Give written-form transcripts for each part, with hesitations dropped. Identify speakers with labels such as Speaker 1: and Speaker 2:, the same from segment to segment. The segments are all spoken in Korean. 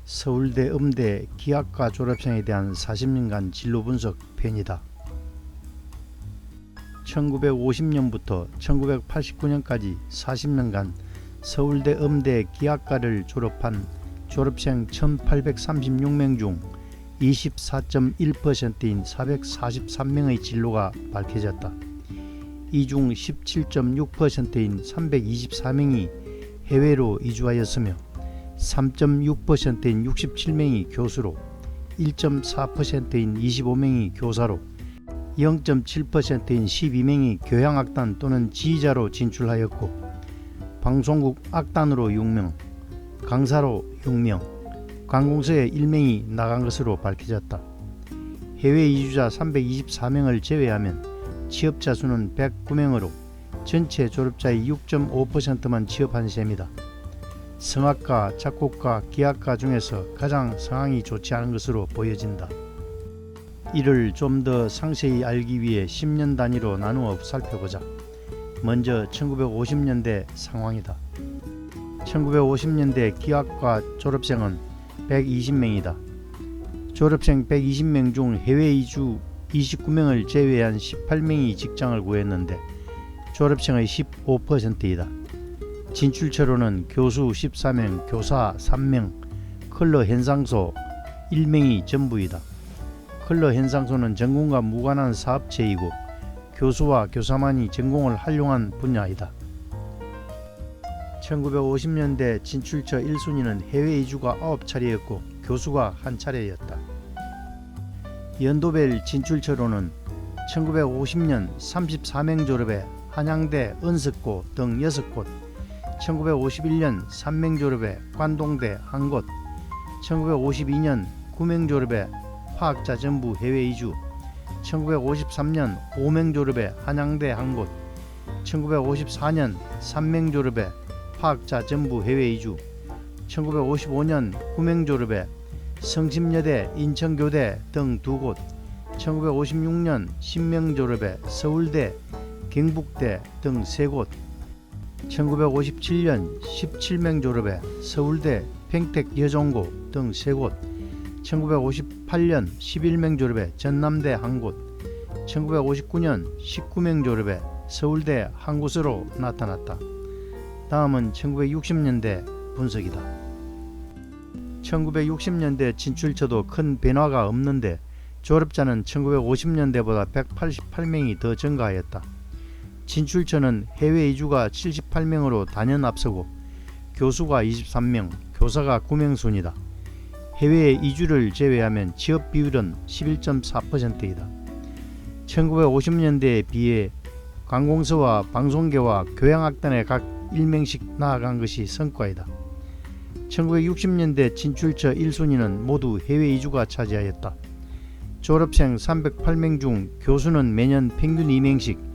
Speaker 1: 서울대 음대 기악과 졸업생에 대한 40년간 진로 분석 편이다. 1950년부터 1989년까지 40년간 서울대 음대 기악과를 졸업한 졸업생 1836명 중 24.1%인 443명의 진로가 밝혀졌다. 이 중 17.6%인 324명이 해외로 이주하였으며 3.6%인 67명이 교수로, 1.4%인 25명이 교사로, 0.7%인 12명이 교향악단 또는 지휘자로 진출하였고, 방송국 악단으로 6명, 강사로 6명, 관공서에 1명이 나간 것으로 밝혀졌다. 해외 이주자 324명을 제외하면 취업자 수는 109명으로 전체 졸업자의 6.5%만 취업한 셈이다. 성악가, 작곡가, 기악가 중에서 가장 상황이 좋지 않은 것으로 보여진다. 이를 좀 더 상세히 알기 위해 10년 단위로 나누어 살펴보자. 먼저 1950년대 상황이다. 1950년대 기악과 졸업생은 120명이다. 졸업생 120명 중 해외 이주 29명을 제외한 18명이 직장을 구했는데 졸업생의 15%이다. 진출처로는 교수 14명, 교사 3명, 클러 현상소 1명이 전부이다. 클러 현상소는 전공과 무관한 사업체이고 교수와 교사만이 전공을 활용한 분야이다. 1950년대 진출처 1순위는 해외 이주가 9차례였고 교수가 1차례였다. 연도별 진출처로는 1950년 34명 졸업에 한양대, 은석고 등 6곳, 1951년 3명 졸업에 관동대 1곳, 1952년 9명 졸업에 화학자 전부 해외 이주, 1953년 5명 졸업에 한양대 1곳, 1954년 3명 졸업에 화학자 전부 해외 이주, 1955년 9명 졸업에 성심여대, 인천교대 등 2곳, 1956년 10명 졸업에 서울대, 경북대 등 3곳, 1957년 17명 졸업에 서울대, 평택여종고 등 3곳, 1958년 11명 졸업에 전남대 1곳, 1959년 19명 졸업에 서울대 1곳으로 나타났다. 다음은 1960년대 분석이다. 1960년대 진출처도 큰 변화가 없는데 졸업자는 1950년대보다 188명이 더 증가하였다. 진출처는 해외 이주가 78명으로 단연 앞서고 교수가 23명, 교사가 9명 순이다. 해외 이주를 제외하면 취업 비율은 11.4%이다. 1950년대에 비해 관공서와 방송계와 교향악단에 각 1명씩 나아간 것이 성과이다. 1960년대 진출처 1순위는 모두 해외 이주가 차지하였다. 졸업생 308명 중 교수는 매년 평균 2명씩,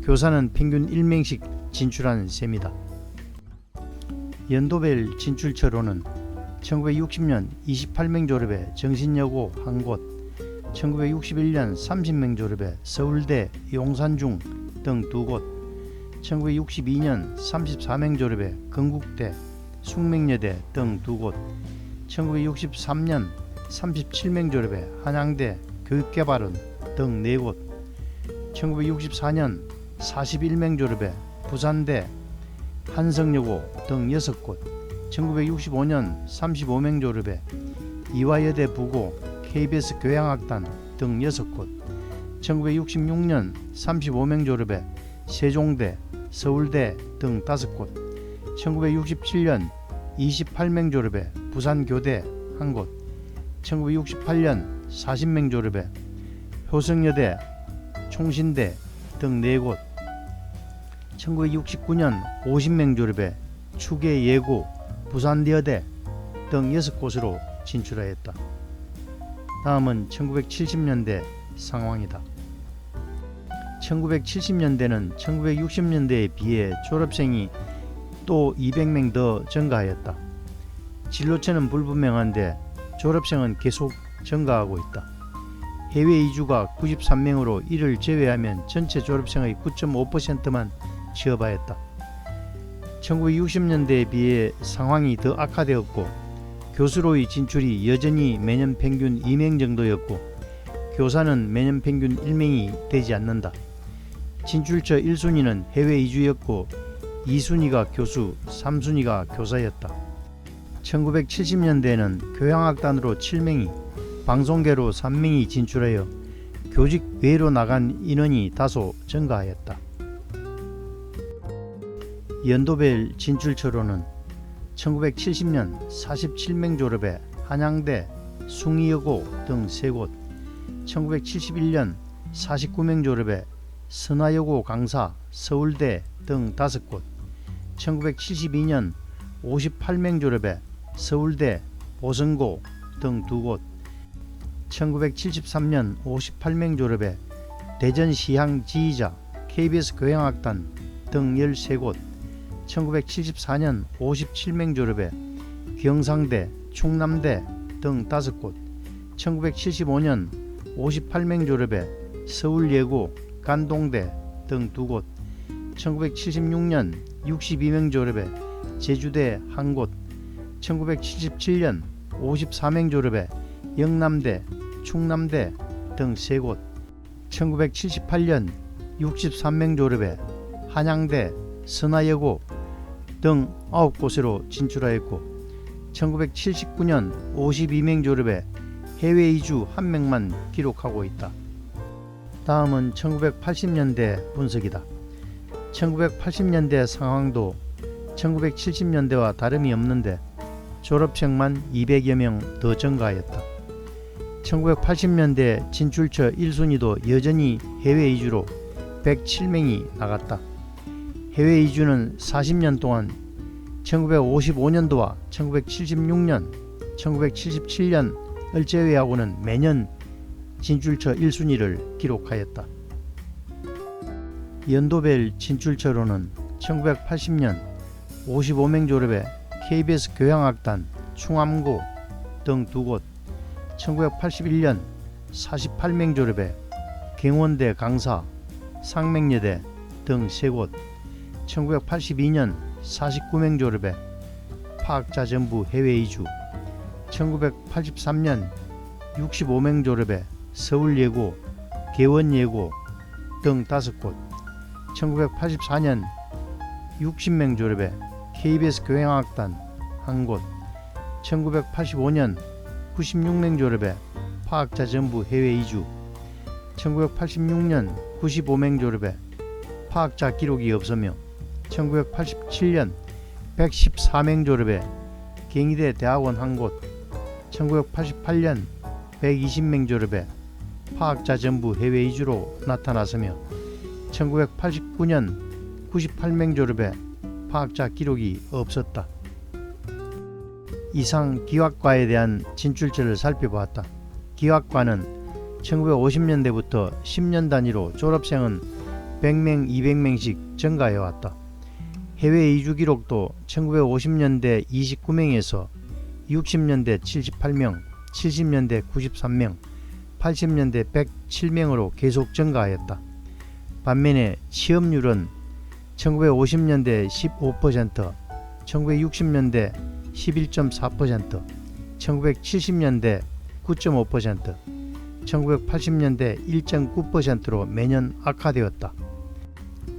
Speaker 1: 교사는 평균 1명씩 진출한 셈이다. 연도별 진출처로는 1960년 28명 졸업에 정신여고 1곳, 1961년 30명 졸업에 서울대, 용산중 등 2곳, 1962년 34명 졸업에 건국대, 숙명여대 등 2곳, 1963년 37명 졸업에 한양대, 교육개발원 등 4곳, 1964년 41명 졸업에 부산대, 한성여고 등 6곳, 1965년 35명 졸업에 이화여대 부고, KBS 교향악단 등 6곳, 1966년 35명 졸업에 세종대, 서울대 등 5곳, 1967년 28명 졸업에 부산교대 1곳, 1968년 40명 졸업에 효성여대, 총신대 등 4곳, 1969년 50명 졸업에 추계예고, 부산여대 등 6곳으로 진출하였다. 다음은 1970년대 상황이다. 1970년대는 1960년대에 비해 졸업생이 또 200명 더 증가하였다. 진로처는 불분명한데 졸업생은 계속 증가하고 있다. 해외 이주가 93명으로 이를 제외하면 전체 졸업생의 9.5%만 취업하였다. 1960년대에 비해 상황이 더 악화되었고 교수로의 진출이 여전히 매년 평균 2명 정도였고 교사는 매년 평균 1명이 되지 않는다. 진출처 1순위는 해외 이주였고 2순위가 교수, 3순위가 교사였다. 1970년대에는 교양학단으로 7명이, 방송계로 3명이 진출하여 교직 외로 나간 인원이 다소 증가하였다. 연도별 진출처로는 1970년 47명 졸업에 한양대, 숭의여고 등 3곳, 1971년 49명 졸업에 선화여고 강사, 서울대 등 5곳, 1972년 58명 졸업에 서울대, 보성고 등 2곳, 1973년 58명 졸업에 대전시향 지휘자, KBS 교양학단 등 13곳, 1974년 57명 졸업에 경상대, 충남대 등 5곳, 1975년 58명 졸업에 서울예고, 간동대 등 2곳, 1976년 62명 졸업에 제주대 1곳, 1977년 54명 졸업에 영남대, 충남대 등 3곳, 1978년 63명 졸업에 한양대, 선화여고 등 9곳으로 진출하였고 1979년 52명 졸업에 해외 이주 1명만 기록하고 있다. 다음은 1980년대 분석이다. 1980년대 상황도 1970년대와 다름이 없는데 졸업생만 200여 명 더 증가하였다. 1980년대 진출처 1순위도 여전히 해외 이주로 107명이 나갔다. 해외 이주는 40년 동안 1955년도와 1976년, 1977년을 제외하고는 매년 진출처 1순위를 기록하였다. 연도별 진출처로는 1980년 55명 졸업에 KBS 교양학단, 충암고 등 2곳, 1981년 48명 졸업에 경원대 강사, 상명여대 등 3곳, 1982년 49명 졸업에 파학자 전부 해외 이주, 1983년 65명 졸업에 서울예고, 개원예고 등 5곳, 1984년 60명 졸업에 KBS 교양학단 1곳, 1985년 96명 졸업에 파학자 전부 해외 이주, 1986년 95명 졸업에 파학자 기록이 없으며 1987년 114명 졸업에 경희대 대학원 1곳, 1988년 120명 졸업에 파학자 전부 해외 이주로 나타났으며 1989년 98명 졸업에 파학자 기록이 없었다. 이상 기와과에 대한 진출처를 살펴보았다. 기와과는 1950년대부터 10년 단위로 졸업생은 100명, 200명씩 증가해왔다. 해외 이주 기록도 1950년대 29명에서 60년대 78명, 70년대 93명, 80년대 107명으로 계속 증가하였다. 반면에 취업률은 1950년대 15%, 1960년대 11.4%, 1970년대 9.5%, 1980년대 1.9%로 매년 악화되었다.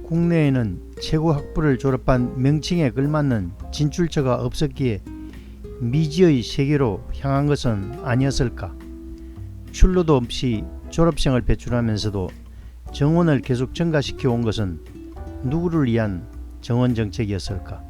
Speaker 1: 국내에는 최고 학부를 졸업한 명칭에 걸맞는 진출처가 없었기에 미지의 세계로 향한 것은 아니었을까. 출路도 없이 졸업생을 배출하면서도 정원을 계속 증가시켜 온 것은 누구를 위한 정원 정책이었을까.